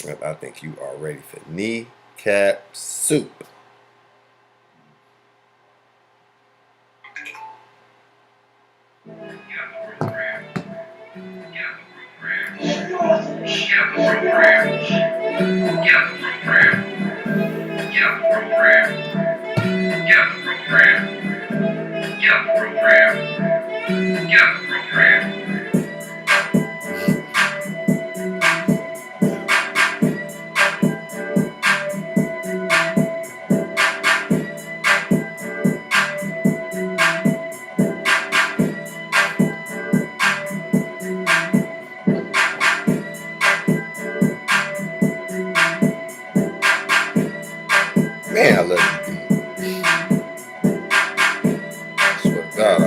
I think you are ready for kneecap soup. Man, I love this beat. I swear to God, I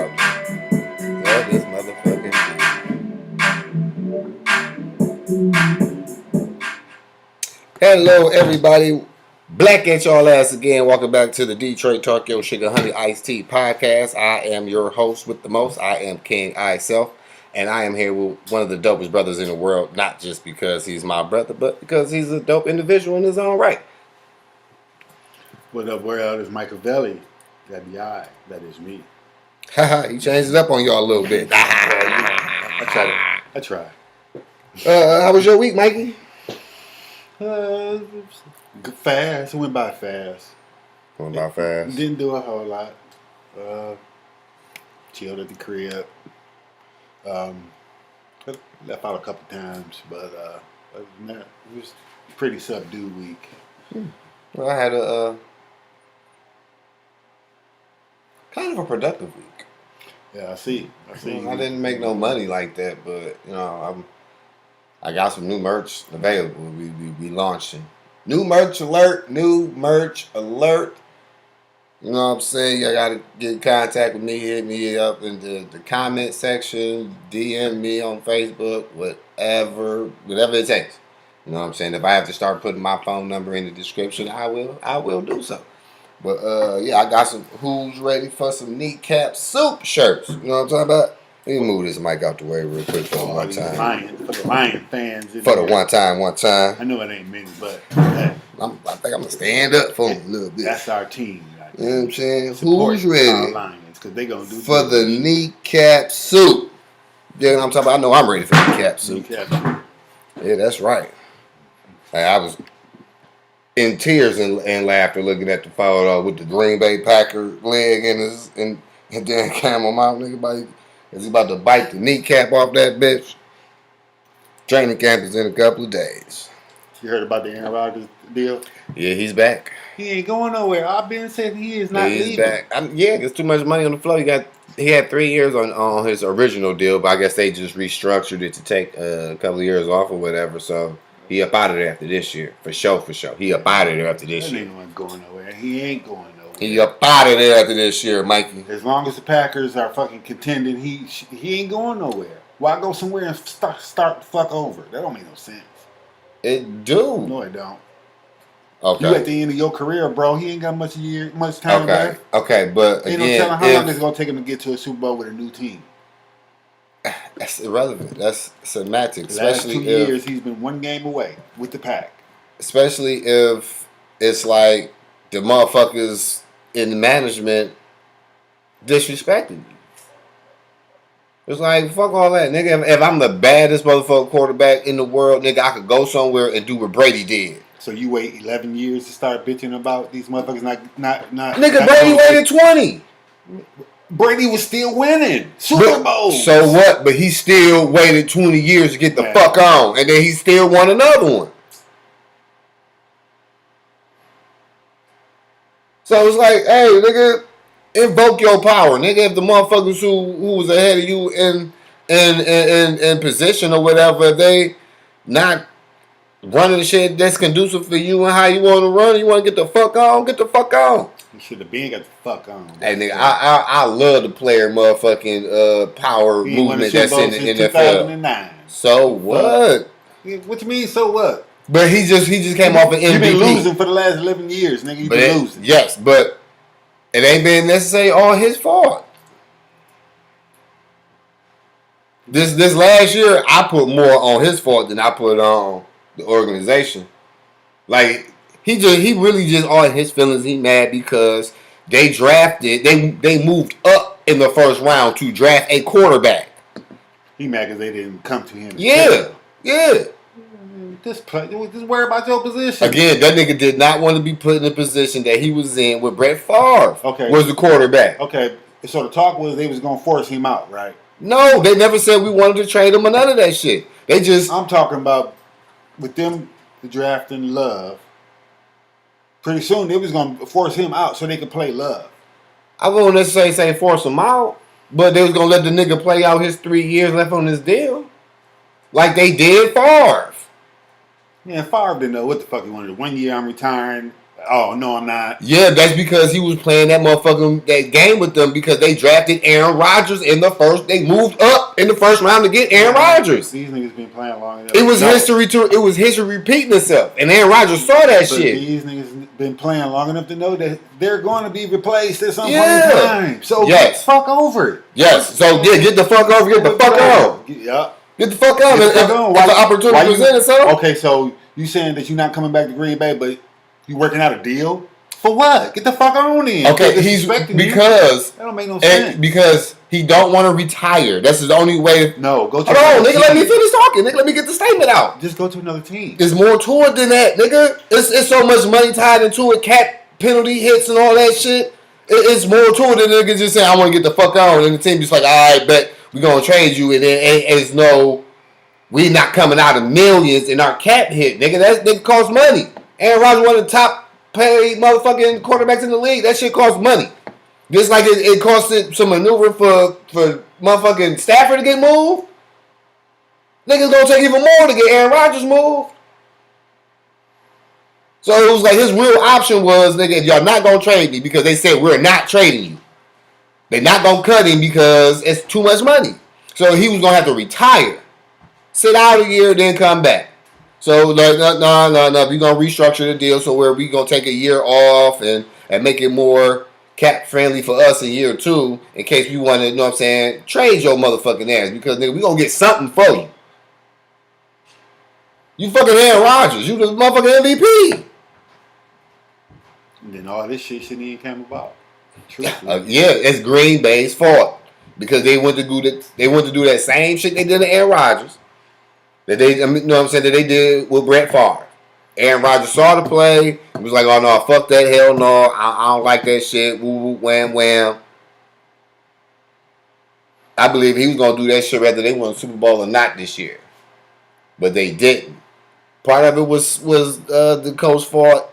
love this motherfucking beat. Hello, everybody. Black at y'all ass again. Welcome back to the Detroit Talk Yo Sugar Honey Iced Tea podcast. I am your host with the most. I am King I Self. And I am here with one of the dopest brothers in the world. Not just because he's my brother, but because he's a dope individual in his own right. What up, world? It's Machiavelli. That be I. That is me. Haha, he changed it up on y'all a little bit. I try. How was your week, Mikey? Fast. It went by fast. Went by fast. Didn't do a whole lot. Chilled at the crib. Left out a couple times, but other than that, it was a pretty subdued week. Well, I had a kind of a productive week. Yeah, I see. I didn't make no money like that, but you know, I got some new merch available. We launching. New merch alert. You know what I'm saying? You gotta get in contact with me, hit me up in the comment section, DM me on Facebook, whatever it takes. You know what I'm saying? If I have to start putting my phone number in the description, I will do so. But yeah, I got some who's ready for some kneecap soup shirts. You know what I'm talking about? Let me move this mic out the way real quick for one time. For the Lion fans. For the one time. I know it ain't many, but I think I'm gonna stand up for them a little bit. That's our team. Right? You know what I'm saying? Who's ready Lions, they gonna do for the kneecap soup? Yeah, you know what I'm talking about? I know I'm ready for kneecap soup. Yeah, that's right. I was in tears and laughter looking at the photo with the Green Bay Packer leg and then camel mouth nigga is he about to bite the kneecap off that bitch? Training camp is in a couple of days. You heard about the Aaron Rodgers deal? Yeah, he's back. He ain't going nowhere. I've been saying he is not leaving. He's back. There's too much money on the floor. He had 3 years on his original deal, but I guess they just restructured it to take a couple of years off or whatever. So he up out of there after this year, for sure. He up out of there after this year. He ain't going nowhere. He ain't going nowhere. He up out of there after this year, Mikey. As long as the Packers are fucking contending, he ain't going nowhere. Why go somewhere and start the fuck over? That don't make no sense. It do. No, it don't. Okay. You at the end of your career, bro. He ain't got much time left. Okay, but ain't again, no telling how long it's gonna take him to get to a Super Bowl with a new team. That's irrelevant. That's semantics. The last 2 years, he's been one game away with the Pack. Especially if it's like the motherfuckers in the management disrespecting you. It's like, fuck all that, nigga. If I'm the baddest motherfucker quarterback in the world, nigga, I could go somewhere and do what Brady did. So you wait 11 years to start bitching about these motherfuckers not. Nigga, Brady waited 20. Brady was still winning Super Bowls. So what? But he still waited 20 years to get the fuck on, and then he still won another one. So it's like, hey, nigga, invoke your power, nigga. If the motherfuckers who was ahead of you in position or whatever, they not running the shit that's conducive for you and how you want to run, you want to get the fuck on, get the fuck on. You should have been got the fuck on. Hey, nigga, I love the player motherfucking power movement that's in the NFL. 2009. So what? What you mean, so what? But he just came off an MVP. You've been losing for the last 11 years, nigga. You've been losing. Yes, but it ain't been necessarily all his fault. This last year, I put more on his fault than I put on the organization. Like he really just all in his feelings. He mad because they drafted they moved up in the first round to draft a quarterback. He mad because they didn't come to him. Yeah, yeah. Just worry about your position. Again, that nigga did not want to be put in the position that he was in with Brett Favre. Okay. Was the quarterback. Okay. So the talk was they was gonna force him out, right? No, they never said we wanted to trade him or none of that shit. They just I'm talking about with them drafting Love. Pretty soon they was gonna force him out so they could play Love. I won't necessarily say force him out, but they was gonna let the nigga play out his 3 years left on his deal. Like they did Favre. Yeah, Favre didn't know what the fuck he wanted. 1 year I'm retiring. Oh no, I'm not. Yeah, that's because he was playing that motherfucking that game with them because they drafted Aaron Rodgers in the first. They moved up in the first round to get Aaron Rodgers. These niggas been playing long enough. It was history repeating itself, and Aaron Rodgers saw that shit. These niggas been playing long enough to know that they're going to be replaced at some point in time. So get the fuck over it. Yes. So get the fuck over. Get the fuck out. Yep. Get the fuck out. If the opportunity presented itself. Okay, so you saying that you're not coming back to Green Bay, but you working out a deal for what? Get the fuck on in. Okay, he's because that don't make no sense. Because he don't want to retire. That's the only way. No, go to. Hold on, nigga. Let me finish talking. Nigga, let me get the statement out. Just go to another team. There's more to it than that, nigga. It's so much money tied into it. Cap penalty hits and all that shit. It's more to it than niggas just saying I want to get the fuck on, and the team just like, all right, bet we gonna trade you, and then it's no. We not coming out of millions in our cap hit, nigga. That costs money. Aaron Rodgers, one of the top paid motherfucking quarterbacks in the league. That shit costs money. Just like it costed some maneuver for motherfucking Stafford to get moved. Niggas gonna take even more to get Aaron Rodgers moved. So it was like his real option was, nigga, y'all not gonna trade me because they said we're not trading you. They're not gonna cut him because it's too much money. So he was gonna have to retire. Sit out a year, then come back. So like, no, we're gonna restructure the deal so where we gonna take a year off and make it more cap friendly for us in year 2 in case we want to, you know what I'm saying, trade your motherfucking ass because nigga, we gonna get something for you. You fucking Aaron Rodgers, you the motherfucking MVP. And then all this shit shouldn't even come about. Yeah, it's Green Bay's fault because they went to do that same shit they did to Aaron Rodgers. That they, you know what I'm saying, that they did with Brett Favre. Aaron Rodgers saw the play. He was like, oh, no, fuck that. Hell no. I don't like that shit. Woo, woo, wham, wham. I believe he was going to do that shit whether they won the Super Bowl or not this year. But they didn't. Part of it was the coach's fault.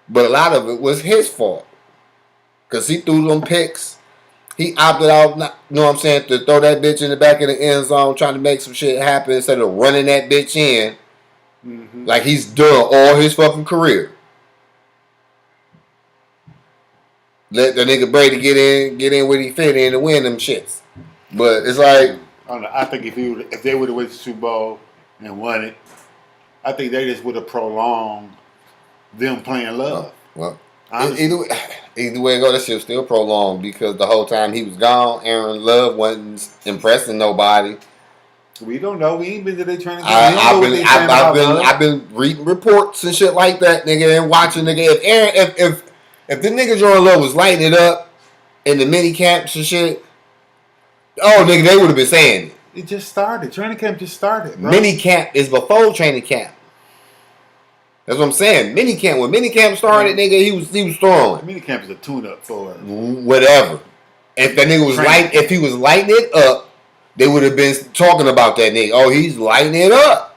But a lot of it was his fault. Because he threw them picks. He opted out, you know what I'm saying, to throw that bitch in the back of the end zone trying to make some shit happen instead of running that bitch in like he's done all his fucking career. Let the nigga Brady get in where he fit in to win them shits. But it's like, I don't know. I think if they would have went to the Super Bowl and won it, I think they just would have prolonged them playing Love. Well, either way it go, that shit was still prolonged because the whole time he was gone, Aaron Love wasn't impressing nobody. We don't know. We ain't been to their training camp. I've been reading reports and shit like that, nigga, and watching, nigga. If the nigga Jordan Love was lighting it up in the mini camps and shit, oh nigga, they would have been saying it. It just started. Training camp just started, bro. Mini camp is before training camp. That's what I'm saying. Mini camp. When mini camp started, nigga, he was throwing. Mini camp is a tune-up for whatever. If that nigga was if he was lighting it up, they would have been talking about that nigga. Oh, he's lighting it up.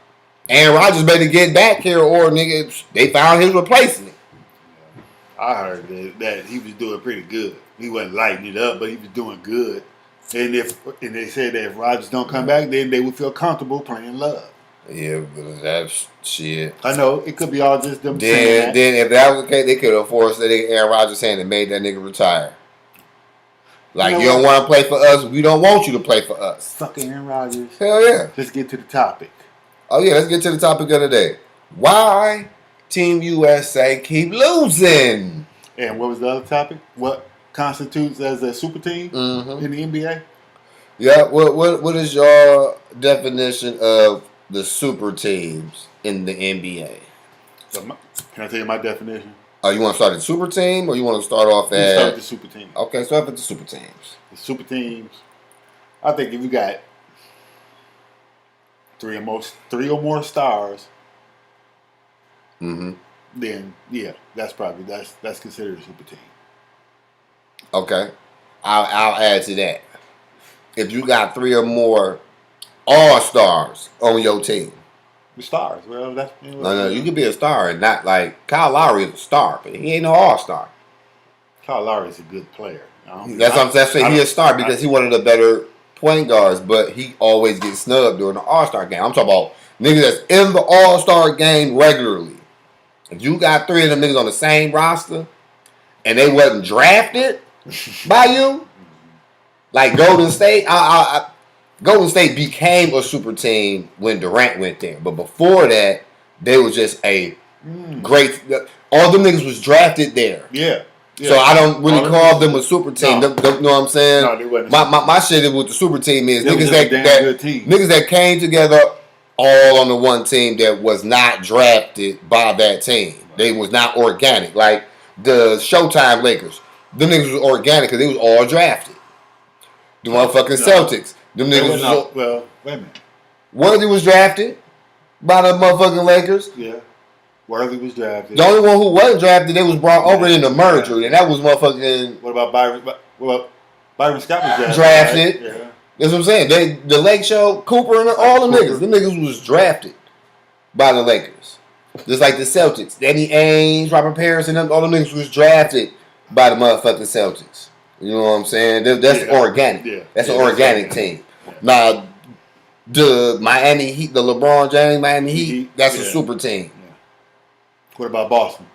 Aaron Rodgers better get back here, or nigga, they found his replacement. I heard that he was doing pretty good. He wasn't lighting it up, but he was doing good. And they said that if Rodgers don't come back, then they would feel comfortable playing Love. Yeah, but that's shit. I know it could be all just them. Then if that was the case, they could have forced Aaron Rodgers' hand and made that nigga retire. Like, you don't want to play for us, we don't want you to play for us. Fuck Aaron Rodgers. Hell yeah. Let's get to the topic. Oh yeah, let's get to the topic of the day. Why Team USA keep losing? And what was the other topic? What constitutes as a super team in the NBA? Yeah. What is your definition of the super teams in the NBA. So can I tell you my definition? Oh, you want to start at super team, or you want to start off We start with at? the super team. Okay, start with the super teams. The super teams. I think if you got three or more stars, Mm-hmm. then yeah, that's considered a super team. Okay, I'll add to that. If you got 3 or more all stars on your team. The stars. Well, that's No, you could be a star and not like Kyle Lowry is a star, but he ain't no all star. Kyle Lowry is a good player. That's saying he's a star because he one of the better point guards, but he always gets snubbed during the All Star game. I'm talking about niggas that's in the All Star game regularly. If you got 3 of them niggas on the same roster and they wasn't drafted by you, like Golden State, Golden State became a super team when Durant went there, but before that, they was just a great. All them niggas was drafted there. Yeah. So I don't really call them a super team. No. You know what I'm saying? No, they wasn't. My shit with the super team is niggas niggas that came together all on the one team that was not drafted by that team. They was not organic. Like the Showtime Lakers. Them niggas was organic because they was all drafted. The motherfucking Celtics. Them niggas was well, wait a minute. Worthy was drafted by the motherfucking Lakers. Yeah. Worthy was drafted. The only one who wasn't drafted, they was brought over in the merger, and that was motherfucking. What about Byron? Well, Byron Scott was drafted. Right? Yeah. That's what I'm saying. The Lake Show, Cooper, and all the niggas. Them niggas was drafted by the Lakers. Just like the Celtics. Danny Ainge, Robert Parrish, and all the niggas was drafted by the motherfucking Celtics. You know what I'm saying? That's organic. Yeah. That's an organic team. Yeah. Now, the Miami Heat, the LeBron James Miami Heat, that's a super team. Yeah. What about Boston?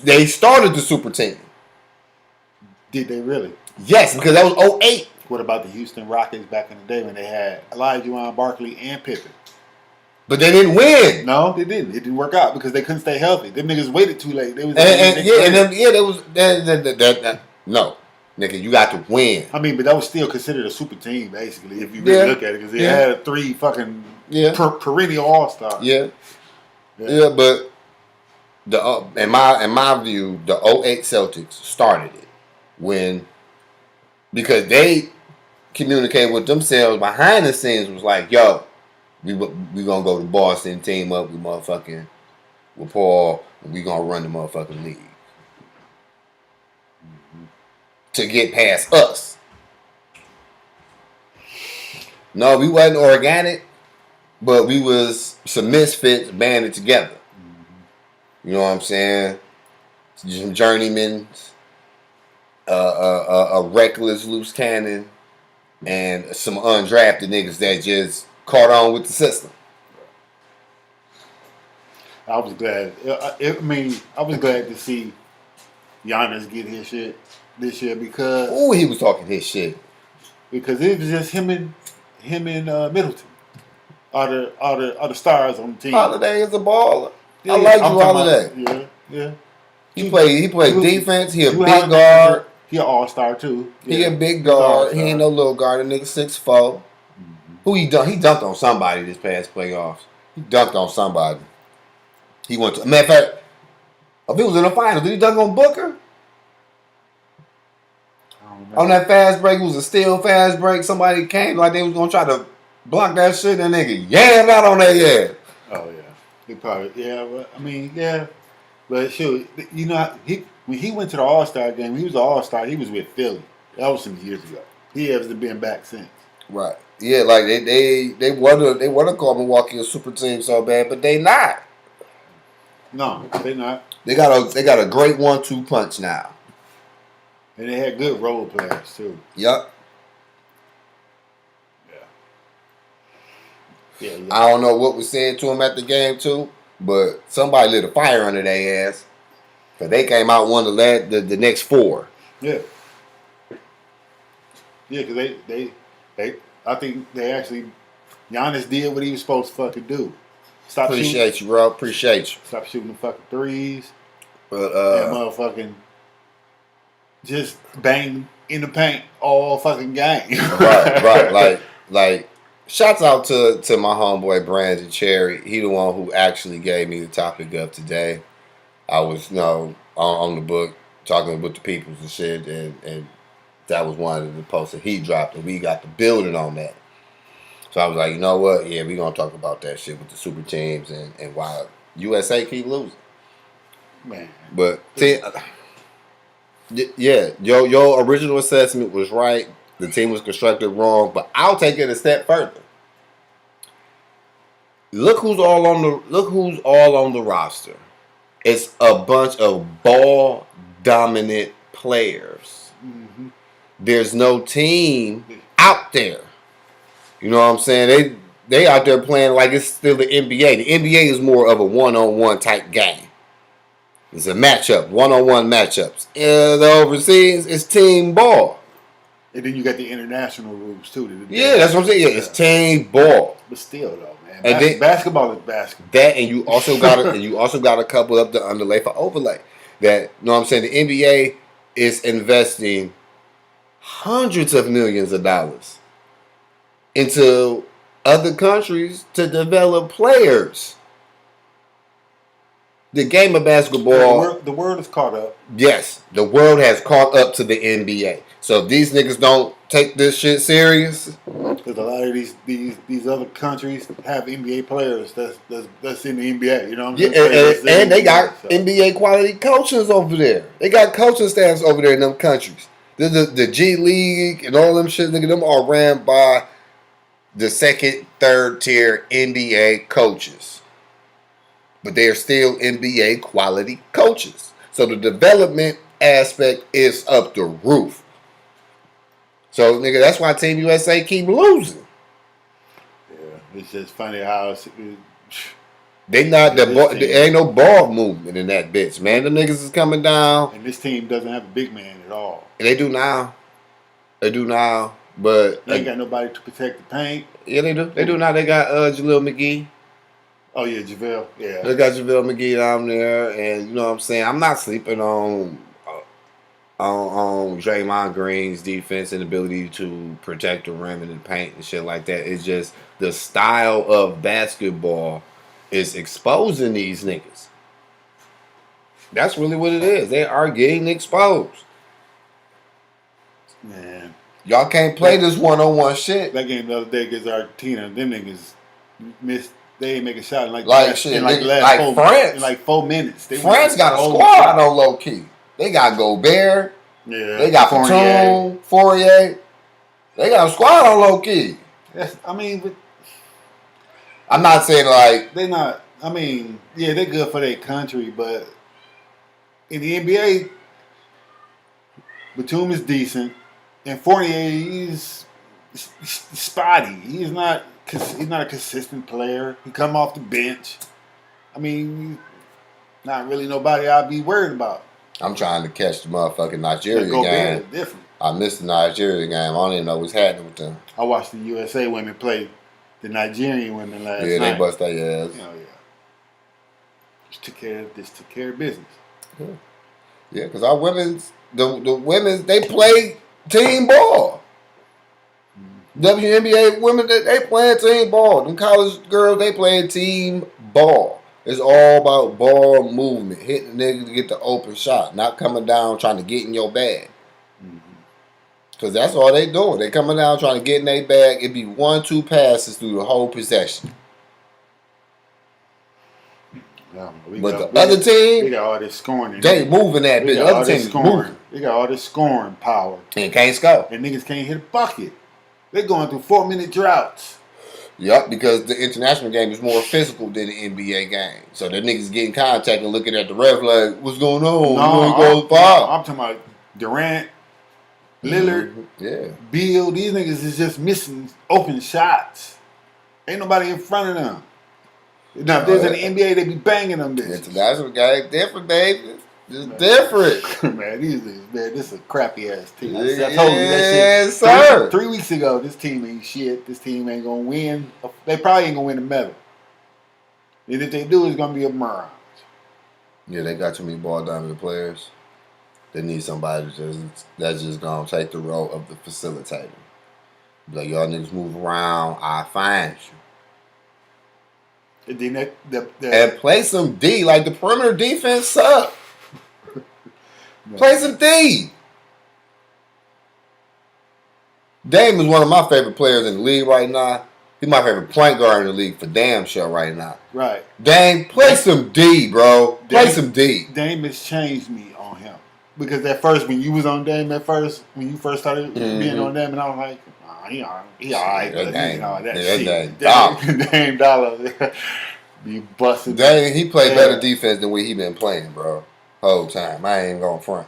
They started the super team. Did they really? Yes, because that was 08. What about the Houston Rockets back in the day when they had Olajuwon, Barkley, and Pippen? But they didn't win. No, they didn't. It didn't work out because they couldn't stay healthy. Them niggas waited too late. They was no, nigga, you got to win. I mean, but that was still considered a super team, basically, if you really look at it, because they had 3 fucking perennial all stars. Yeah, but the in my view, the 08 Celtics started it because they communicated with themselves behind the scenes was like, yo, we gonna go to Boston, team up with motherfucking with Paul, and we gonna run the motherfucking league to get past us. No, we wasn't organic, but we was some misfits banded together. You know what I'm saying? Some journeymen, a reckless loose cannon, and some undrafted niggas that just caught on with the system. I was glad. I was glad to see Giannis get his shit this year because he was talking his shit because it was just him and Middleton are the stars on the team. Holiday is a baller. I like you, Holiday. Yeah. He played defense. He a big guard. He an all-star too. Yeah. He a big guard. He ain't no little guard. The nigga 6'4". Who he dunked? He dunked on somebody this past playoffs. He dunked on somebody. He went to. Matter of fact, if he was in the finals, did he dunk on Booker? On that fast break, it was a steal fast break. Somebody came like they was gonna try to block that shit. That nigga yammed out on that ass. Oh yeah, he probably But shoot, you know, when he went to the All-Star game, he was an All-Star. He was with Philly. That was some years ago. He hasn't been back since. Right. Yeah, like they want to call Milwaukee a super team so bad, but they not. No, they not. They got a great 1-2 punch now. And they had good role players too. Yup. Yeah. I don't know what was said to him at the game too, but somebody lit a fire under their ass. Cause they came out one of the next 4. Yeah. Yeah, because they I think they actually Giannis did what he was supposed to fucking do. Appreciate you, bro. Appreciate you. Stop shooting the fucking threes. But and motherfucking just bang in the paint all fucking game. right. Like Shouts out to my homeboy Brandon Cherry. He the one who actually gave me the topic of today. I was, on the book talking with the peoples and shit, and that was one of the posts that he dropped, and we got to building on that. So I was like, you know what? Yeah, we gonna talk about that shit with the super teams and why USA keep losing. Man, But yeah, your original assessment was right. The team was constructed wrong, but I'll take it a step further. Look who's all on the roster. It's a bunch of ball dominant players. mm-hmm. There's no team out there. You know what I'm saying? They out there playing like it's still the NBA. The NBA is more of a one-on-one type game. It's a matchup, one-on-one matchups. The overseas, it's team ball. And then you got the international rules too. Yeah, that's what I'm saying. Yeah, it's team ball. But still, though, man, And then, basketball is basketball. That and you also got a couple up the underlay for overlay. That, you know what I'm saying? The NBA is investing hundreds of millions of dollars into other countries to develop players. The game of basketball. The world is caught up. Yes, the world has caught up to the NBA. So if these niggas don't take this shit serious, because a lot of these other countries have NBA players that's in the NBA. You know what I'm saying? And they got NBA quality coaches over there. They got coaching staffs over there in them countries. The G League and all them shit, nigga, them are ran by the second, third tier NBA coaches. But they are still NBA quality coaches. So the development aspect is up the roof. So, nigga, that's why Team USA keep losing. Yeah, it's just funny how they not there ain't no ball movement in that bitch, man. The niggas is coming down. And this team doesn't have a big man at all. They do now. But they ain't got nobody to protect the paint. Yeah, they do. They do now. They got Jaleel McGee. Oh yeah, JaVale. Yeah, they got JaVale McGee down there, and you know what I'm saying. I'm not sleeping on Draymond Green's defense and ability to protect the rim and the paint and shit like that. It's just the style of basketball is exposing these niggas. That's really what it is. They are getting exposed. Man, y'all can't play this one-on-one shit. That game the other day against Argentina, them niggas missed. They ain't make a shot in like France. In like 4 minutes. France got a squad on low key. They got Gobert. Yeah. They got Fourier. They got a squad on low key. Yes, I mean, but I'm not saying like they're not. I mean, yeah, they're good for their country, but in the NBA, Batum is decent, and Fournier he's spotty. He's not a consistent player. He come off the bench. I mean, not really nobody I'd be worried about. I'm trying to catch the motherfucking Nigeria game. Different. I missed the Nigeria game. I don't even know what's happening with them. I watched the USA women play the Nigerian women last night. Yeah, they bust their ass. Oh yeah. Just took care of business. Yeah, because our the women's, they play team ball. WNBA women, they playing team ball. Them college girls, they playing team ball. It's all about ball movement, hitting the nigga to get the open shot, not coming down trying to get in your bag. Because that's all they doing. They coming down trying to get in their bag. It'd be 1-2 passes through the whole possession. Yeah, but the other team, they got all this scoring. They moving that bitch. The other team is moving. They got all this scoring power. And can't score. And niggas can't hit a bucket. They're going through 4-minute droughts. Yep, because the international game is more physical than the NBA game. So the niggas getting contact and looking at the ref like, what's going on? I'm talking about Durant, Lillard, Beal. These niggas is just missing open shots. Ain't nobody in front of them. Now, if there's an NBA, they be banging them bitches. International game different, baby. It's different. Man, this is a crappy ass team. I told you that shit. Yes, sir. 3 weeks ago, this team ain't shit. This team ain't gonna win. They probably ain't gonna win a medal. And if they do, it's gonna be a mirage. Yeah, they got too many ball dominant players. They need somebody that's just gonna take the role of the facilitator. Like, y'all niggas move around, I find you. And then And play some D. Like, the perimeter defense suck. Play some D. Dame is one of my favorite players in the league right now. He's my favorite point guard in the league for damn sure right now. Right. Dame, play some D, bro. Play some D. Dame has changed me on him. Because at first, when you was on Dame when you first started being on Dame, and I was like, he all right, but Dame, you know, that shit. Dame Dollar. Be busting. Dame, he played better defense than what he been playing, bro. Whole time. I ain't going front.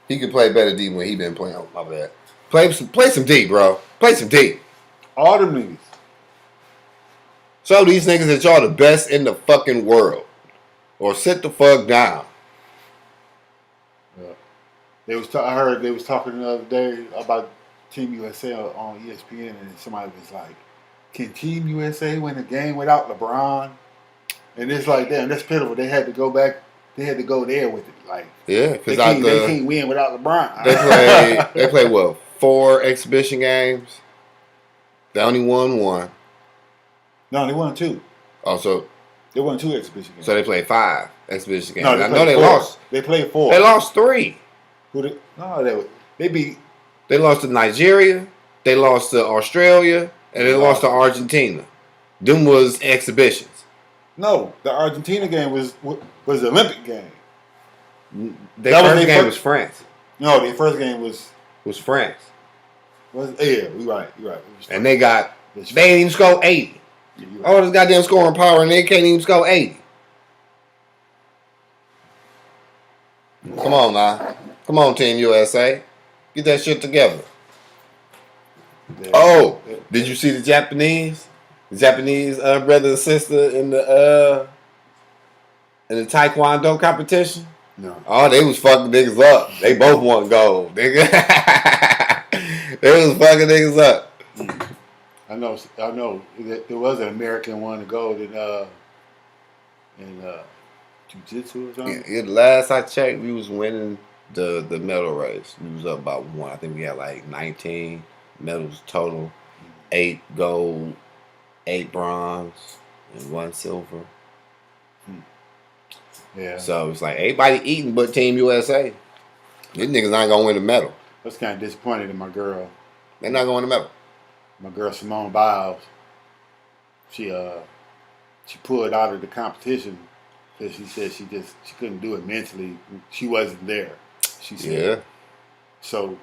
He could play better D when he been playing. Oh, my bad. Play some D, bro. Play some D. All them niggas. Show these niggas that y'all the best in the fucking world. Or sit the fuck down. Yeah. I heard they was talking the other day about Team USA on ESPN, and somebody was like, "Can Team USA win a game without LeBron?" And it's like, damn, that's pitiful. They had to go back. They had to go there with it. Like, yeah, because they can't win without LeBron. They played what, 4 exhibition games? They only won 1. No, they won 2. Also, they won 2 exhibition games. So they played 5 exhibition games. No, I know they lost. They played 4. They lost 3. They beat. They lost to Nigeria. They lost to Australia, and they lost to Argentina. Them was exhibitions. No, the Argentina game was the Olympic game. Their first game was France. No, their first game was France. You're right. And they didn't even score 80. Yeah, right. All this goddamn scoring power, and they can't even score 80. Come on now. Come on, Team USA. Get that shit together. Yeah. Did you see the Japanese? The Japanese brother and sister in the Taekwondo competition? No. Oh, they was fucking niggas up. They both won gold, nigga. They was fucking niggas up. I know. There was an American one to gold in jiu-jitsu or something. Yeah, last I checked, we was winning the medal race. We was up about 1. I think we had like 19 medals total. 8 gold, 8 bronze, and 1 silver. Yeah. So it's like everybody eating but Team USA. These niggas not gonna win the medal. I was kind of disappointed in my girl. They're not going to medal. My girl Simone Biles. She pulled out of the competition because she said she couldn't do it mentally. She wasn't there. She said. Yeah. So,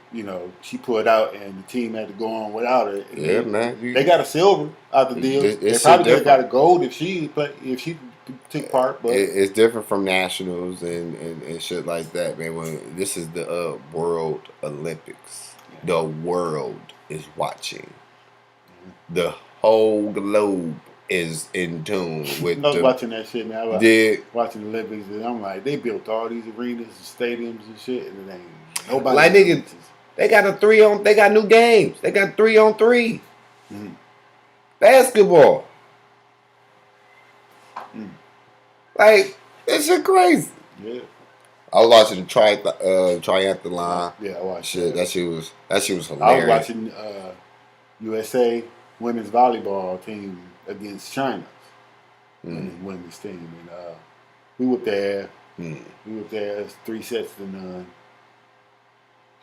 she pulled out and the team had to go on without her. Yeah, man. They got a silver out the deal. They probably could have got a gold if she took part. But it's different from nationals and shit like that, man. This is the World Olympics. Yeah. The world is watching. The whole globe is in tune with. I was watching that shit, man. I was watching the Olympics, and I'm like, they built all these arenas and stadiums and shit, and it ain't nobody. Like niggas, they got They got new games. They got 3-on-3 basketball. Like, this shit crazy. Yeah. I was watching the triathlon. Yeah, I watched shit. That shit was hilarious. I was watching USA women's volleyball team against China. Women's team, and we were there. We were there. It's 3 sets to none.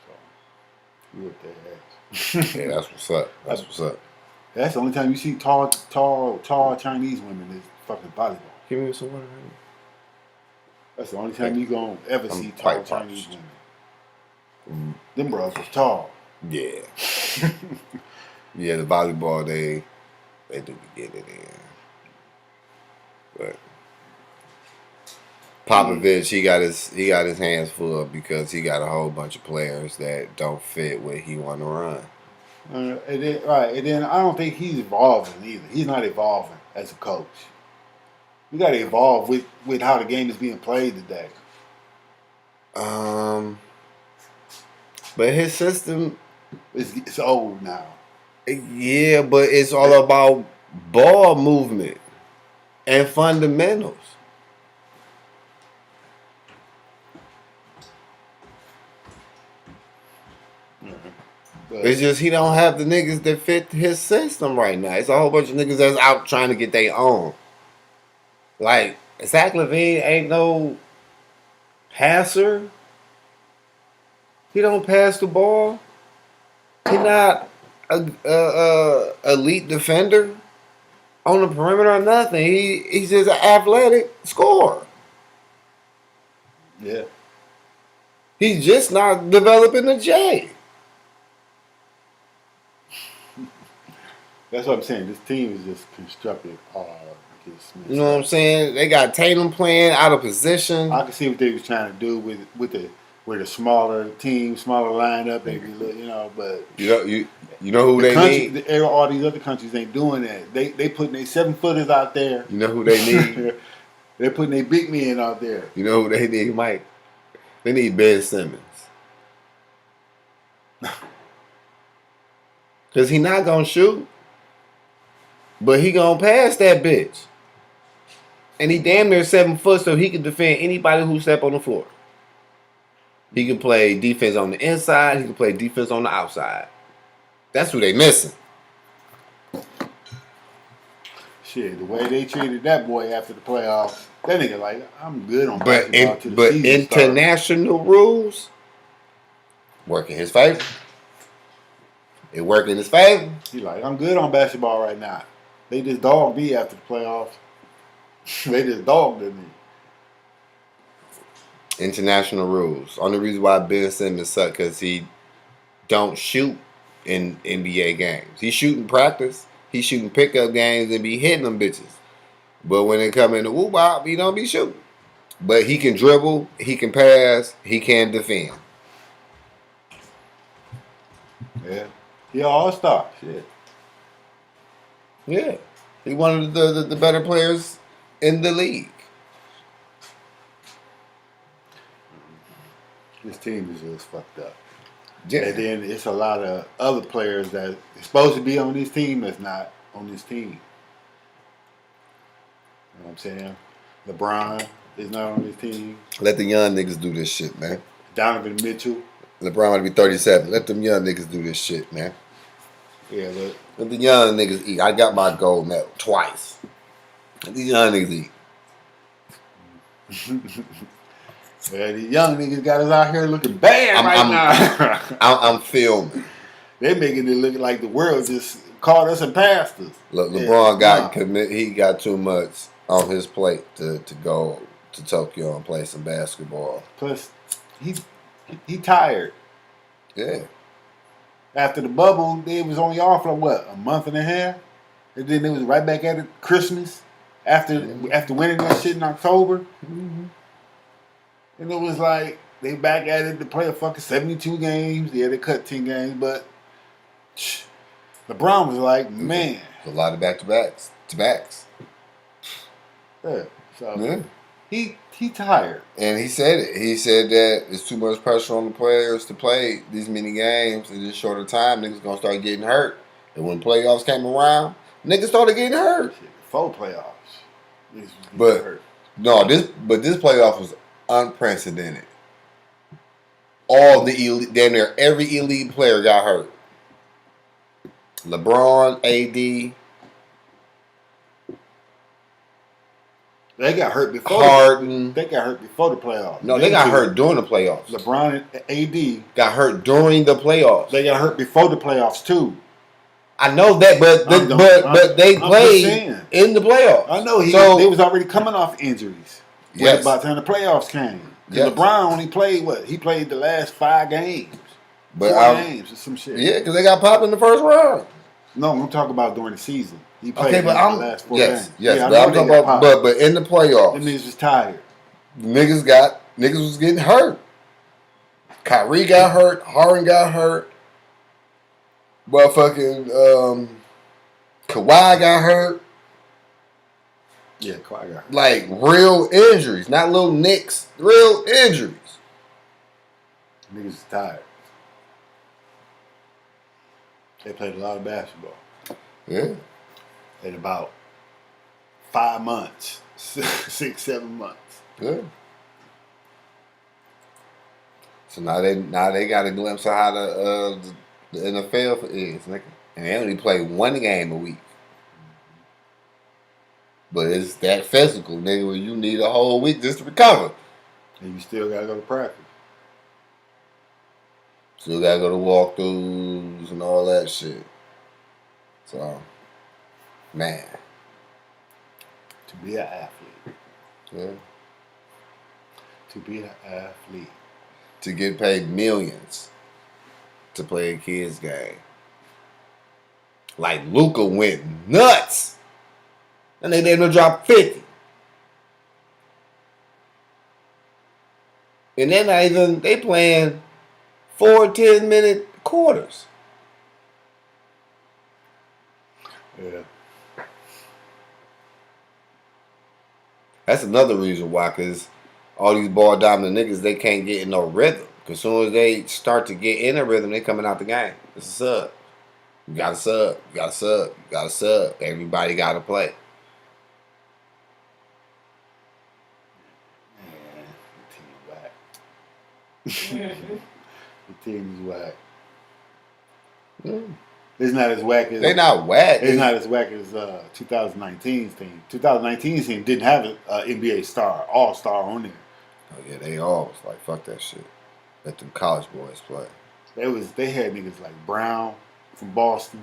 So we were there. Yeah, that's what's up. That's the only time you see tall Chinese women is fucking volleyball. Give me some water. That's the only time you gonna ever see tall Chinese women. Them bros was tall. Yeah. Yeah, the volleyball they do get it in. But Popovich, he got his hands full because he got a whole bunch of players that don't fit what he want to run. And then I don't think he's evolving either. He's not evolving as a coach. You got to evolve with how the game is being played today. But his system it's old now. Yeah, but it's all about ball movement and fundamentals. It's just he don't have the niggas that fit his system right now. It's a whole bunch of niggas that's out trying to get their own. Like, Zach LaVine ain't no passer. He don't pass the ball. He not a elite defender on the perimeter or nothing. He's just an athletic scorer. Yeah. He's just not developing the J. That's what I'm saying. This team is just constructed You know what I'm saying? They got Tatum playing out of position. I can see what they was trying to do with the smaller team, smaller lineup. They but you know who they need. All these other countries ain't doing that. They putting their 7-footers out there. You know who they need. They're putting their big men out there. You know who they need, Mike? They need Ben Simmons. Because he not going to shoot. But he going to pass that bitch. And he damn near 7 foot, so he can defend anybody who step on the floor. He can play defense on the inside. He can play defense on the outside. That's who they missing. Shit, the way they treated that boy after the playoffs, that nigga like, I'm good on basketball to the season international started. Rules work in his favor. It worked in his favor. He like, I'm good on basketball right now. They just dogged me after the playoffs. They just dogged me. International rules. Only reason why Ben Simmons suck because he don't shoot in NBA games. He shooting practice. He shooting pickup games and be hitting them bitches. But when it come in the woo-bop, he don't be shooting. But he can dribble. He can pass. He can defend. Yeah. He an all-star. Shit. Yeah. He one of the better players in the league. This team is just fucked up. Yeah. And then it's a lot of other players that are supposed to be on this team that's not on this team. You know what I'm saying? LeBron is not on this team. Let the young niggas do this shit, man. Donovan Mitchell. LeBron might be 37. Let them young niggas do this shit, man. Yeah, look. Let the young niggas eat. I got my gold medal twice. Let these young niggas eat. Yeah, these young niggas got us out here looking bad now. I'm filming. They making it look like the world just caught us and passed us. Look, LeBron got commit. He got too much on his plate to go to Tokyo and play some basketball. Plus, he tired. Yeah. After the bubble, they was only off for what, a month and a half, and then they was right back at it Christmas after winning that shit in October. Mm-hmm. And it was like, they back at it to play a fucking 72 games. Yeah, they cut 10 games, but LeBron was like, man. A lot of back-to-backs. Yeah, so yeah. He tired. And he said it. He said that it's too much pressure on the players to play these many games in this shorter time. Niggas gonna start getting hurt. And when playoffs came around, niggas started getting hurt. Before playoffs. This playoff was unprecedented. All the elite, damn near every elite player got hurt. LeBron, AD. They got hurt before Harden. They got hurt before the playoffs. No, they got hurt during the playoffs. LeBron and AD got hurt during the playoffs. They got hurt before the playoffs too. I know that, but they played in the playoffs. I know they was already coming off injuries. Yes. By the time the playoffs came. Yes. LeBron only played what? He played the last 5 games. 4 games or some shit. Yeah, because they got popped in the first round. No, I'm talking about during the season. He played the last 4 games. Yes, but I'm talking about but in the playoffs. Them niggas was tired. Niggas was getting hurt. Kyrie got hurt. Harden got hurt. Motherfucking Kawhi got hurt. Yeah, Kawhi got hurt. Like real injuries, not little nicks. Real injuries. Niggas is tired. They played a lot of basketball. Yeah. In about 5 months, 6, 7 months. Good. So now they got a glimpse of how The NFL is, nigga. And they only play one game a week. But it's that physical, nigga, where you need a whole week just to recover. And you still gotta go to practice. Still gotta go to walkthroughs and all that shit. So, man. To be an athlete. Yeah. To be an athlete. To get paid millions to play a kid's game. Like Luka went nuts. And they didn't drop 50. And they're not even, they playing 4 10-minute quarters. Yeah. That's another reason why, because all these ball dominant niggas, they can't get in no rhythm. Because as soon as they start to get in a rhythm, they coming out the game. It's a sub. You got to sub. You got to sub. You got to sub. Everybody got to play. The team is whack. Mm. It's not as whack as they not whack. It's not as whack as 2019's team. 2019's team didn't have an NBA star, all star on there. Oh yeah, they all was like fuck that shit. Let them college boys play. They had niggas like Brown from Boston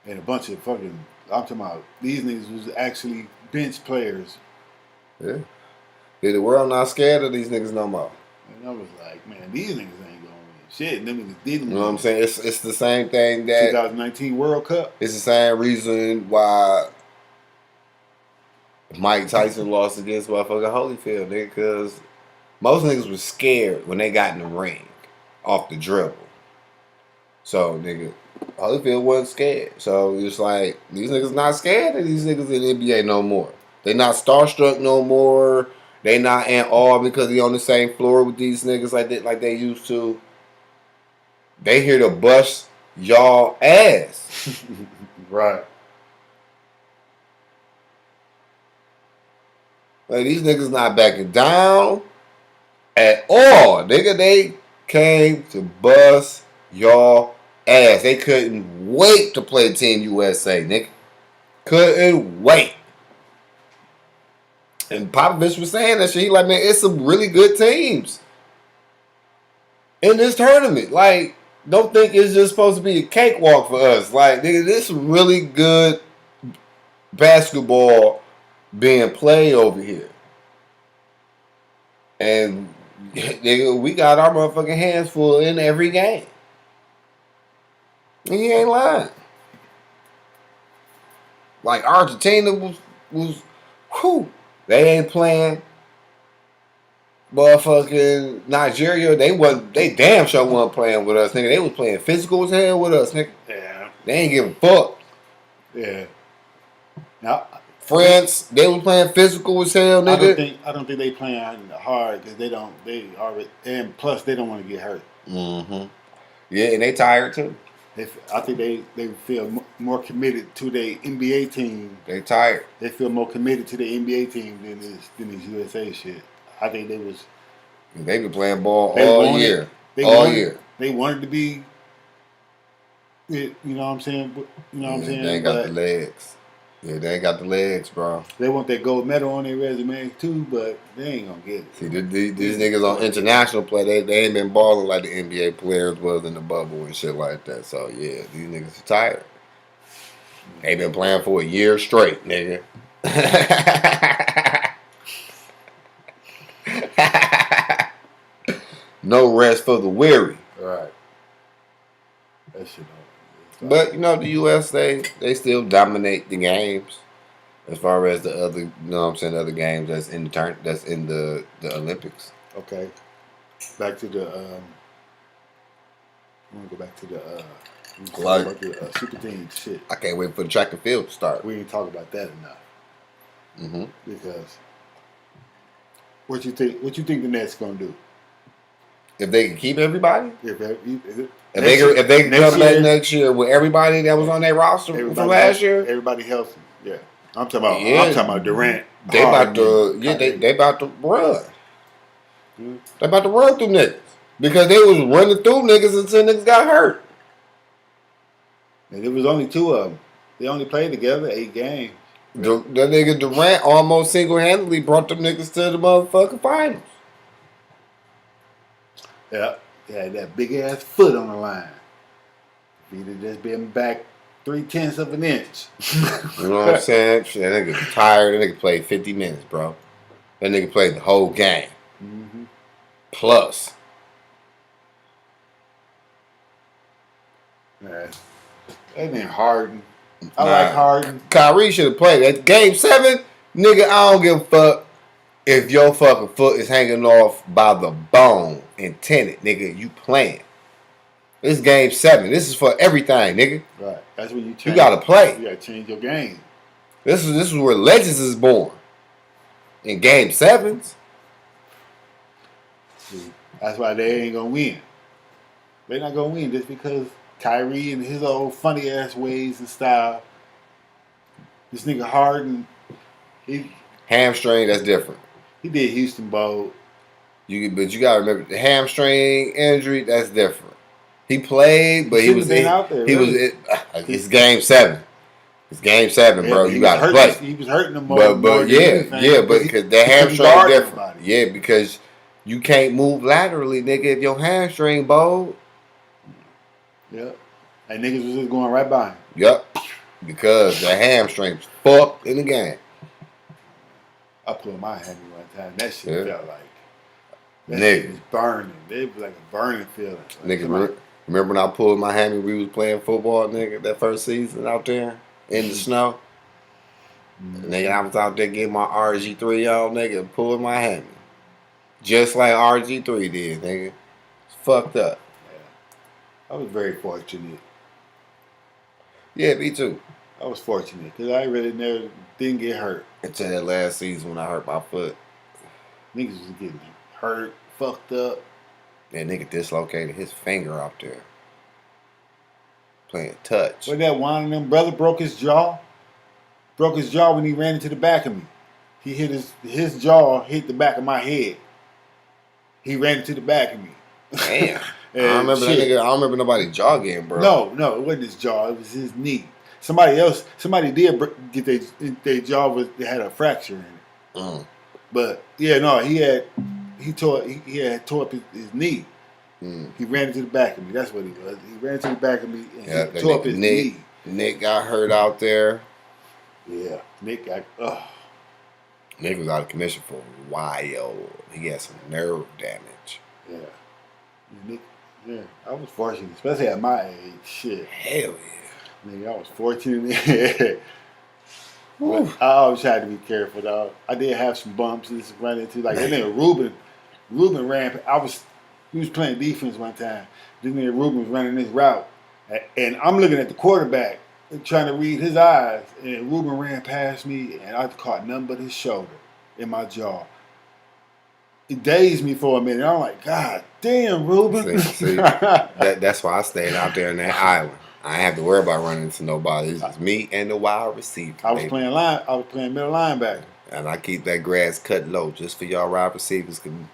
and a bunch of fucking. I'm talking about these niggas was actually bench players. Yeah. The world not scared of these niggas no more. And I was like, man, these niggas ain't gonna win shit. And them niggas didn't. You know what I'm saying? It's the same thing that 2019 World Cup. It's the same reason why Mike Tyson lost against motherfucking Holyfield, nigga, because most niggas was scared when they got in the ring off the dribble. So, nigga, Holyfield wasn't scared. So, it's like, these niggas not scared of these niggas in the NBA no more. They not starstruck no more. They not in awe because they on the same floor with these niggas like they used to. They here to bust y'all ass. Right. Like, these niggas not backing down at all. Nigga, they came to bust y'all ass. They couldn't wait to play Team USA, nigga. Couldn't wait. And Popovich was saying that shit. He like, man, it's some really good teams in this tournament. Like, don't think it's just supposed to be a cakewalk for us. Like, nigga, this is really good basketball being played over here. And, nigga, we got our motherfucking hands full in every game. And he ain't lying. Like, Argentina was whew. They ain't playing. Motherfucking Nigeria, they damn sure wasn't playing with us, nigga. They was playing physical as hell with us, nigga. Yeah. They ain't giving a fuck. Yeah. Now, France, they was playing physical as hell, nigga. I don't think they playing hard because they already, and plus they don't want to get hurt. Mm-hmm. Yeah, and they tired too. I think they feel more committed to their NBA team. They tired. They feel more committed to the NBA team than this USA shit. I think they was. They been playing ball all year. All year. They wanted to be. You know what I'm saying? You know what I'm saying? They ain't got the legs. Yeah, they ain't got the legs, bro. They want that gold medal on their resume too, but they ain't gonna get it. See, these niggas on international play, they ain't been balling like the NBA players was in the bubble and shit like that. So yeah, these niggas are tired. They been playing for a year straight, nigga. No rest for the weary. Right. That shit. But you know, the US they still dominate the games as far as the other, you know what I'm saying, other games that's in the Olympics. Okay. Back to the I want to go back to the super team shit. I can't wait for the track and field to start. We didn't talk about that enough. Mm-hmm. Because what you think the Nets gonna do? If they can keep everybody? If they can come back next year with everybody that was on their roster from last year? Everybody healthy. Yeah. I'm talking about Durant. They about to run. Mm-hmm. They about to run through niggas. Because they was running through niggas until niggas got hurt. And there was only 2 of them. They only played together 8 games. That nigga Durant almost single-handedly brought them niggas to the motherfucking finals. Yeah. He had that big ass foot on the line. If he'd have just been back 3/10 of an inch. You know what I'm saying? That nigga tired. That nigga played 50 minutes, bro. That nigga played the whole game. Mm-hmm. Plus. Yeah. That ain't Harden. I like Harden. Kyrie should have played. That game 7, nigga, I don't give a fuck if your fucking foot is hanging off by the bone and tenant, nigga. You playing. This is game 7. This is for everything, nigga. Right. That's when you change. You gotta play. You gotta change your game. This is where legends is born. In game 7s. See, that's why they ain't gonna win. They're not gonna win just because Kyrie and his old funny ass ways and style. This nigga Harden, Hamstring, that's different. He did Houston Bowl. But you gotta remember the hamstring injury, that's different. He played, but he was out there. It's game 7. It's game 7, bro. You gotta play. He was hurting them more. But because the hamstring different. Yeah, because you can't move laterally, nigga. If your hamstring bowed. Yep. And niggas was just going right by him. Yep. Because the hamstring's fucked in the game. I pulled my hammy one time. That shit felt like nigga. Shit was burning. It was like a burning feeling. Like, nigga, remember when I pulled my hammy? We was playing football, nigga, that first season out there in the snow. Nigga, I was out there getting my RG3 on, nigga, pulling my hammy. Just like RG3 did, nigga. It's fucked up. Yeah. I was very fortunate. Yeah, me too. I was fortunate because I really never didn't get hurt. Until that last season when I hurt my foot. Niggas was getting hurt, fucked up. That nigga dislocated his finger out there. Playing touch. What that one of them brother broke his jaw? Broke his jaw when he ran into the back of me. He hit his jaw hit the back of my head. He ran into the back of me. Damn. I don't remember that nigga. I don't remember nobody jaw getting broke. No, it wasn't his jaw. It was his knee. Somebody did get their jaw they had a fracture in it. But yeah, no, he had tore up his knee. He ran into the back of me. That's what he was. He ran into the back of me and he tore up his knee. Nick got hurt out there. Yeah, Nick got. Nick was out of commission for a while. He had some nerve damage. Yeah, Nick. Yeah, I was fortunate, especially at my age. Shit. Hell yeah. Nigga, I was fortunate. I always had to be careful, dog. I did have some bumps just run into. Like, that nigga Ruben ran. He was playing defense one time. This nigga Ruben was running this route. And I'm looking at the quarterback trying to read his eyes. And Ruben ran past me, and I caught nothing but his shoulder in my jaw. It dazed me for a minute. I'm like, God damn, Ruben. See, that's why I stayed out there in that island. I ain't have to worry about running into nobody. It's just me and the wide receiver. I was playing middle linebacker. And I keep that grass cut low just for y'all wide receivers can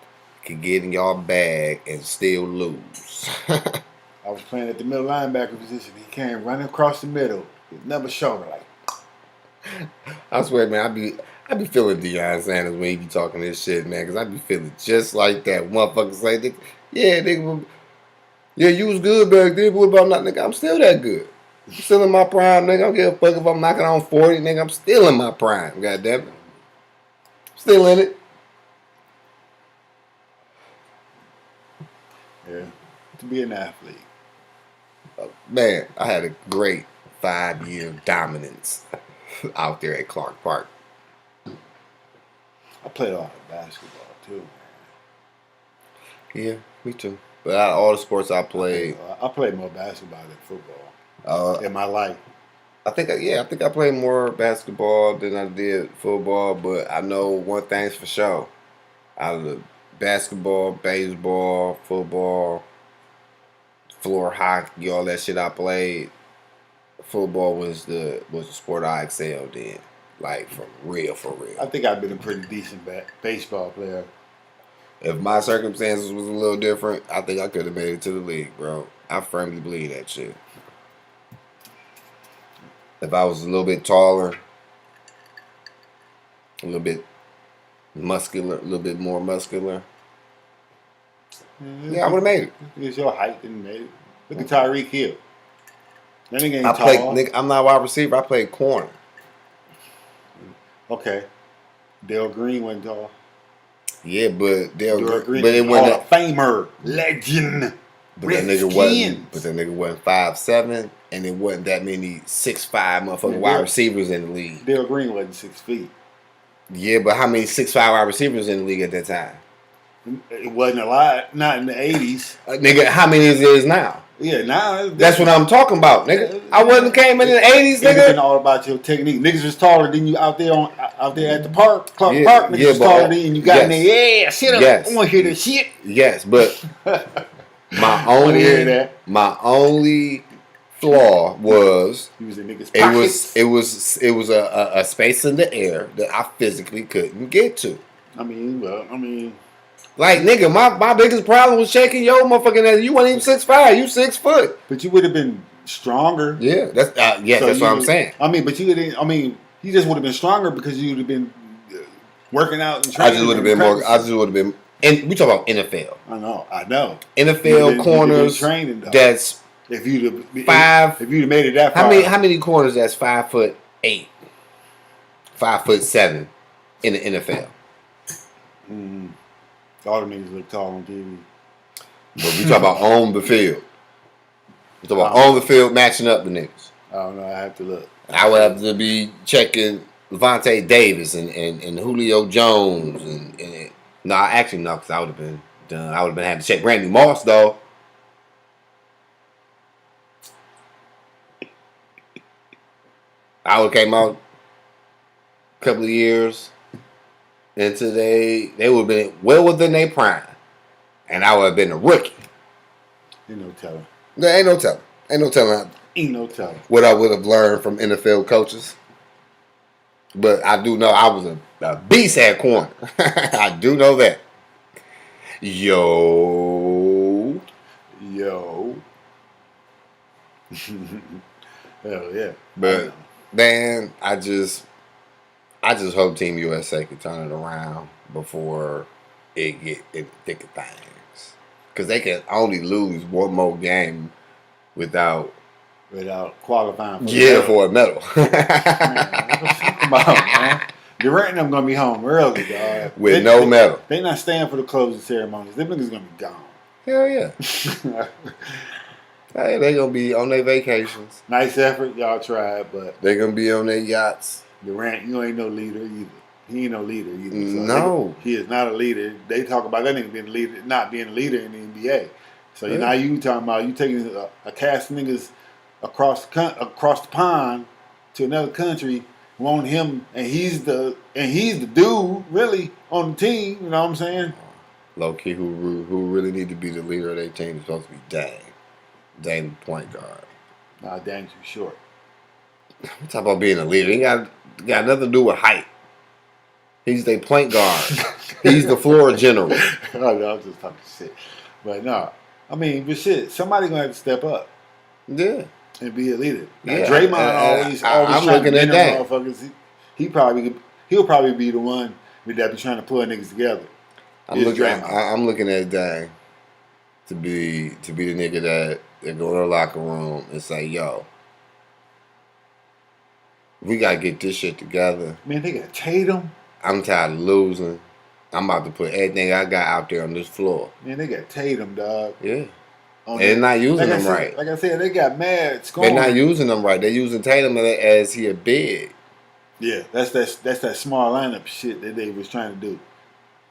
get in y'all bag and still lose. I was playing at the middle linebacker position. He came running across the middle with another shoulder like. I swear, man, I be feeling Deion Sanders when he be talking this shit, man, because I be feeling just like that. Motherfucker say, yeah, nigga, yeah, you was good back then, but what about not, nigga? I'm still that good. I'm still in my prime, nigga. I don't give a fuck if I'm knocking on 40, nigga. I'm still in my prime, goddamn it. Still in it. Yeah, to be an athlete. Man, I had a great 5-year dominance out there at Clark Park. I played a lot of basketball too, man. Yeah, me too. But out of all the sports I played, I played more basketball than football in my life. I think I played more basketball than I did football. But I know one thing's for sure: out of the basketball, baseball, football, floor hockey, all that shit I played, football was the sport I excelled in. Like, for real. I think I've been a pretty decent baseball player. If my circumstances was a little different, I think I could have made it to the league, bro. I firmly believe that shit. if I was a little bit taller, a little bit muscular, a little bit more muscular, yeah, I would have made it. It's your height that made it. Look at Tyreek Hill. That nigga ain't I tall. played, nigga, I'm not a wide receiver. I played corner. Okay. Dale Green wasn't tall. Yeah, but Dale Green, but it Hall wasn't. of Famer, legend. But that nigga wasn't. But that nigga wasn't 5'7", and it wasn't that many 6'5" motherfucking wide receivers in the league. Dale Green wasn't 6 feet. Yeah, but how many 6'5" wide receivers in the league at that time? It wasn't a lot. Not in the 80s. Nigga, how many is there now? Yeah, now that's what I'm talking about, nigga. I wasn't came in the 80s, nigga. It's been all about your technique. Niggas was taller than you out there at the park, Clark Park. Niggas was taller than you, and you got in there. Yeah, shit up. I want to hear that shit. Yes, but my only flaw was he was in niggas' pockets. It was a space in the air that I physically couldn't get to. Like, nigga, my biggest problem was shaking your motherfucking ass. You weren't even 6'5", you 6 foot. But you would have been stronger. Yeah, that's what I'm saying. But you didn't. You just would have been stronger because you would have been working out and training. I just would have been more. I just would have been. And we talk about NFL. I know. NFL corners. Training though. That's if you'd have five. If you'd have made it that far. How many corners? That's 5'8", 5'7" in the NFL. All the niggas look tall on TV. But we talk about on the field. We talk about on the field matching up the niggas. I don't know. I have to look. I would have to be checking Levante Davis and Julio Jones and no, actually no, because I would have been done. I would have been having to check Randy Moss though. I would have came out a couple of years into they would have been well within their prime, and I would have been a rookie. Ain't no telling. There ain't no telling. Ain't no telling. Ain't no telling. What I would have learned from NFL coaches. But I do know I was a beast at corner. I do know that. Yo. Hell yeah. But man, I just hope Team USA can turn it around before it get in the thick of things. Because they can only lose one more game without qualifying for a medal. Come on, man. Durant and them gonna be home early, dog. With no medal. They not staying for the closing ceremonies. Them niggas gonna be gone. Hell yeah. Hey, they gonna be on their vacations. Nice effort, y'all tried, but they gonna be on their yachts. Durant, you ain't no leader either. He ain't no leader either. So no, he is not a leader. They talk about that nigga being a leader, not being a leader in the NBA. So now you talking about you taking a cast of niggas across the pond to another country, want him, and he's the dude really on the team. You know what I'm saying? Low key, who really need to be the leader of their team is supposed to be Dame the point guard. Nah, Dame's too short. We talk about being a leader. He got nothing to do with height. He's their point guard. He's the floor general. No, I'm just talking shit. But no, but shit, somebody gonna have to step up. Yeah. And be a leader. Now, yeah, Draymond always I'm trying looking to at that. Motherfuckers. He'll probably be the one that be trying to pull niggas together. I'm looking at Dame to be the nigga that go to the locker room and say, "Yo, we gotta get this shit together." Man, they got Tatum. I'm tired of losing. I'm about to put everything I got out there on this floor. Man, they got Tatum, dog. Yeah. And they're not using them right. Like I said, they got mad scoring. They're not using them right. They're using Tatum as he a big. Yeah, that's that small lineup shit that they was trying to do.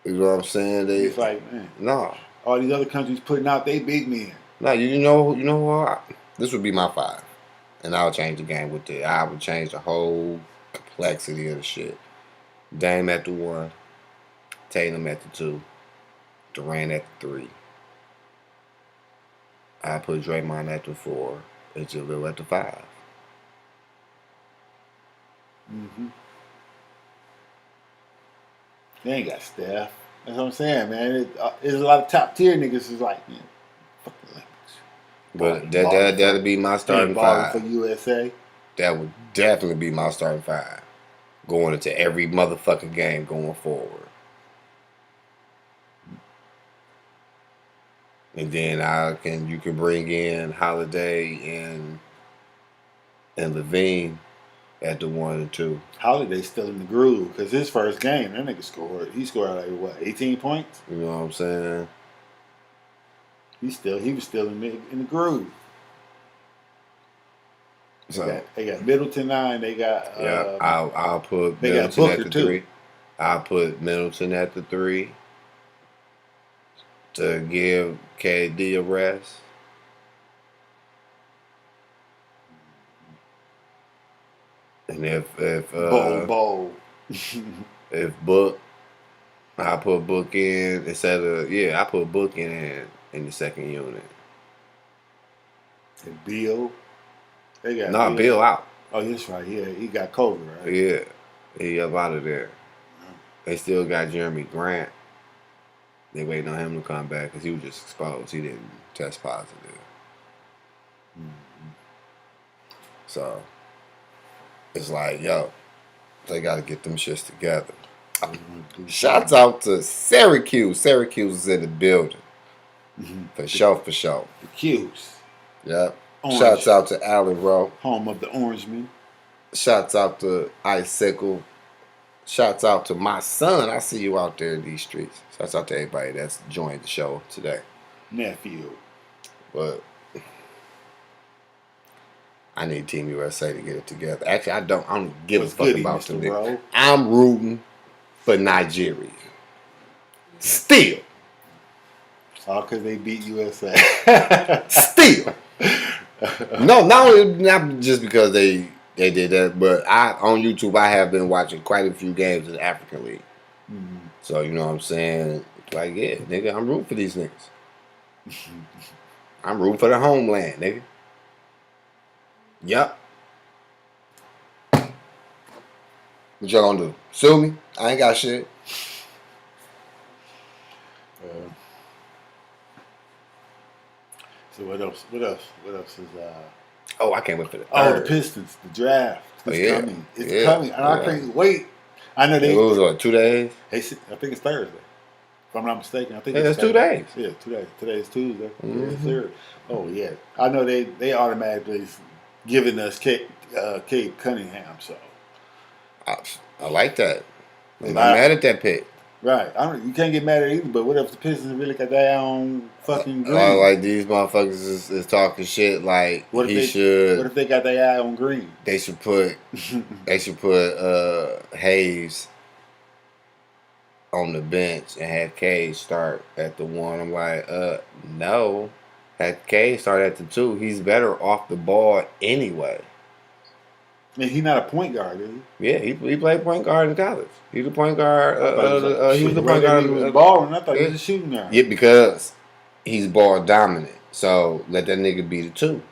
You know what I'm saying? It's like, man, no. All these other countries putting out they big men. No, you know what? This would be my 5, and I'll change the game with it. I would change the whole complexity of the shit. Dame at the 1, Tatum at the 2, Durant at the 3. I put Draymond at the 4 and Jalil at the 5. Mm-hmm. They ain't got Steph. That's what I'm saying, man. There's a lot of top tier niggas who's like, man, fuck the Olympics. But that'll be my starting 5 for USA. That would definitely be my starting five. Going into every motherfucking game going forward. And then you can bring in Holiday and Levine at the 1 and 2. Holiday's still in the groove because his first game, that nigga scored. He scored like what, 18 points? You know what I'm saying? He was still in the groove. So They got Middleton now, and they got I'll put they got Middleton Booker at the too. 3. I'll put Middleton at the 3 to give KD a rest. And if Bowl. if Book, I put Book in instead of I put Book in the second unit. And Bill, they got Bill out. Oh, that's right. Yeah, he got COVID, right? Yeah, he up out of there. They still got Jeremy Grant. They waiting on him to come back because he was just exposed. He didn't test positive. Mm-hmm. So it's like, yo, they got to get them shits together. Shouts out to Syracuse. Syracuse is in the building. Mm-hmm. For sure. The Qs. Yep. Shouts out to Allen Rowe. Home of the Orangemen. Shouts out to I.CE. Shouts out to my son. I see you out there in these streets. Shouts out to everybody that's joined the show today. Nephew. But I need Team USA to get it together. Actually, I don't give a fuck about them niggas. I'm rooting for Nigeria. Still. All because they beat USA. Still. No, not just because they did that, but on YouTube I have been watching quite a few games in the African League. Mm-hmm. So you know what I'm saying? Like, yeah, nigga, I'm rooting for these niggas. I'm rooting for the homeland, nigga. Yup. What y'all gonna do? Sue me? I ain't got shit. So what else? What else is Oh, I can't wait for the third. The Pistons, the draft. It's coming. It's coming. And I can't wait. I know they. It was what, 2 days? I think it's Thursday. If I'm not mistaken, I think it's 2 days. Yeah, 2 days. Today is Tuesday. Mm-hmm. It's Thursday. Oh yeah. I know they automatically giving us Cade Cunningham. So I like that. I'm not mad at that pick. Right. You can't get mad at it either, but what if the Pistons really got their own fucking Green? Like these motherfuckers is talking shit like What if they got their eye on Green? They should put Hayes on the bench and have Cade start at the 1. I'm like, no. Have Cade start at the 2. He's better off the ball anyway. I mean, he's not a point guard, is he? Yeah, he played point guard in college. He's the point guard. He was the point guard. He was balling. I thought he was a shooting guard. Yeah, because he's ball dominant. So let that nigga be the 2.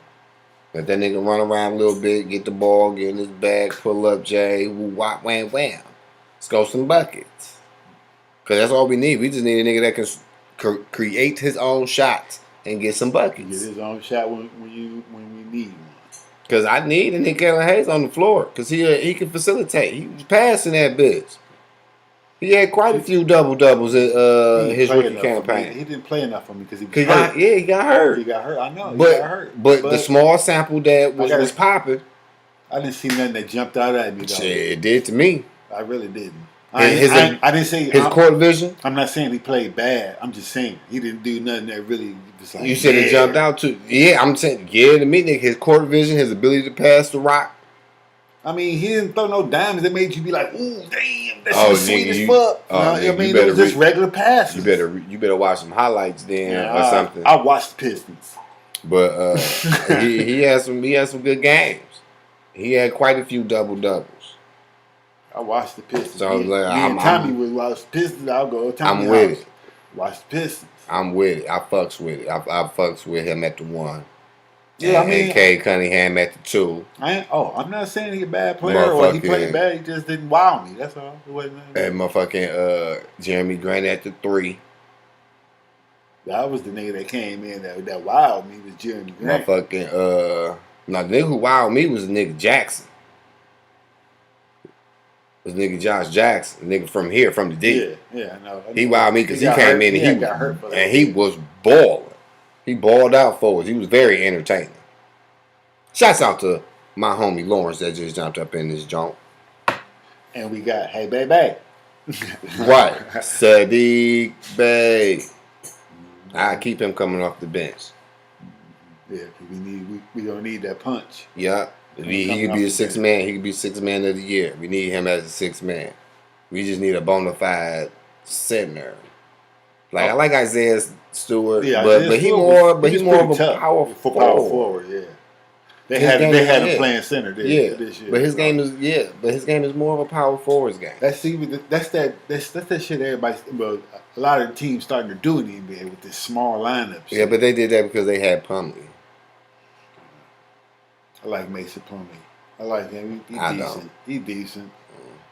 Let that nigga run around a little bit, get the ball, get in his bag, pull up, Jay, wham, wham. Let's go some buckets. Because that's all we need. We just need a nigga that can create his own shots and get some buckets. Get his own shot when we need one. Because I need a nigga Hayes on the floor. Because he can facilitate. He was passing that bitch. He had quite a few double-doubles in his rookie campaign. He didn't play enough for me because he was hurt. He got hurt. He got hurt. I know. He got hurt. But the small sample that was popping. I didn't see nothing that jumped out at me, though. Shit, it did to me. I really didn't. I didn't say his court vision. I'm not saying he played bad. I'm just saying he didn't do nothing that really was like. You said it jumped out too. Yeah, I'm saying to me, nigga, his court vision, his ability to pass the rock. I mean, he didn't throw no dimes that made you be like, "Ooh, damn, that's sweet as fuck." I mean, it was just regular passes. You better watch some highlights then or something. I watched the Pistons, but he had some good games. He had quite a few double-doubles. I watched the Pistons. So me and Tommy would watch the Pistons. I'll go to Tommy's I'm with it. Watch the Pistons. I'm with it. I fucks with it. I fucks with him at the 1. Yeah, and Cade Cunningham at the 2. I'm not saying he's a bad player or he played bad. He just didn't wow me. That's all. It wasn't. And motherfucking Jeremy Grant at the 3. That was the nigga that came in that wowed me was Jeremy Grant. Motherfucking Now, the nigga who wowed me was the nigga Jackson. It was nigga Josh Jackson, the nigga from here, from the D. Yeah, I know. He wowed me because he came in and he was balling. He balled out for us. He was very entertaining. Shouts out to my homie Lawrence that just jumped up in this junk. And we got Hey Baby. Right. Sadiq Bey. I keep him coming off the bench. Yeah, we don't need that punch. Yeah. He could be a sixth man. He could be sixth man of the year. We need him as a sixth man. We just need a bona fide center. Like I like Isaiah Stewart, but he more of a power forward. Yeah. They had him playing center this year. But his game is more of a power forwards game. That's that shit everybody. Well, a lot of teams starting to do in the NBA with this small lineup. Yeah, but they did that because they had Plumlee. I like Mason Plumlee. I like him. He's decent. He's decent.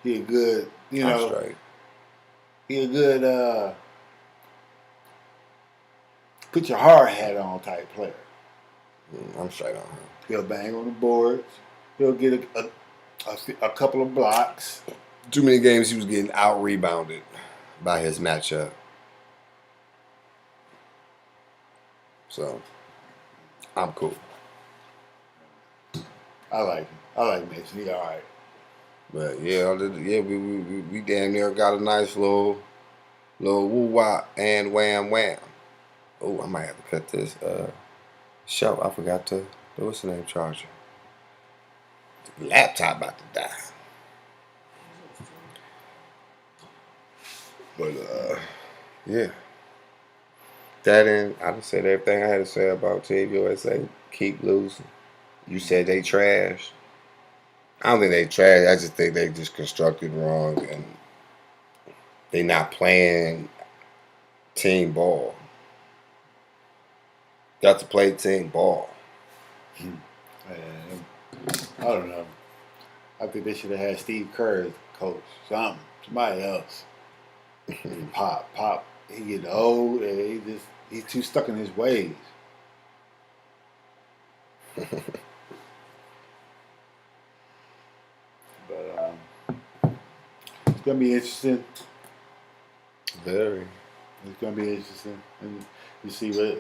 He a good. He a good. Put your hard hat on type player. I'm straight on him. He'll bang on the boards. He'll get a couple of blocks. Too many games he was getting out rebounded by his matchup. So I'm cool. I like him. I like Mason. He all right. But we damn near got a nice little woo wop and wham wham. Oh, I might have to cut this show. I forgot to. What's the name? Charger. The laptop about to die. But yeah. That and I just said everything I had to say about Team USA. Keep losing. You said they trash. I don't think they trash. I just think they just constructed wrong and they not playing team ball. Got to play team ball. I don't know. I think they should have had Steve Kerr as coach. Somebody else. Pop. He get old. He's too stuck in his ways. But it's gonna be interesting. Very. It's gonna be interesting, and you see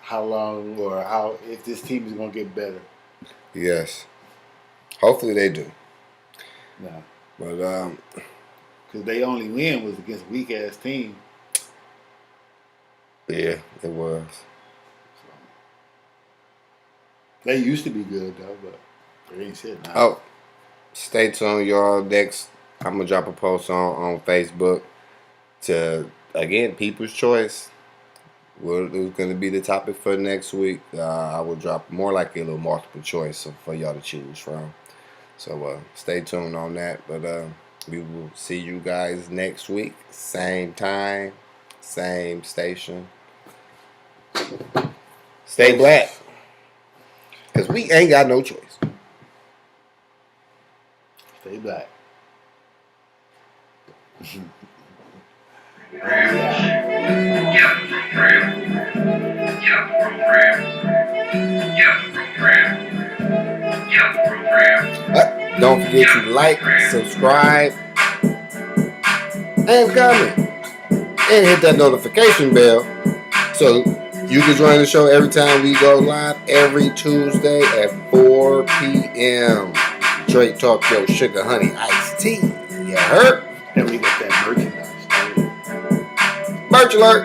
how long or if this team is gonna get better. Yes. Hopefully they do. No. But because they only win was against a weak ass team. Yeah, it was. So, they used to be good though, but they ain't shit now. Oh, stay tuned, y'all. Next, I'm gonna drop a post on Facebook to again People's Choice. It's going to be the topic for next week. I will drop more like a little multiple choice for y'all to choose from. So stay tuned on that. But we will see you guys next week. Same time, same station. Stay black. Because we ain't got no choice. Stay black. Don't forget to like, subscribe, and comment. And hit that notification bell so you can join the show every time we go live every Tuesday at 4 p.m. Drake Talk Your Sugar Honey Iced Tea. You heard? And we got that merchandise. Merch alert.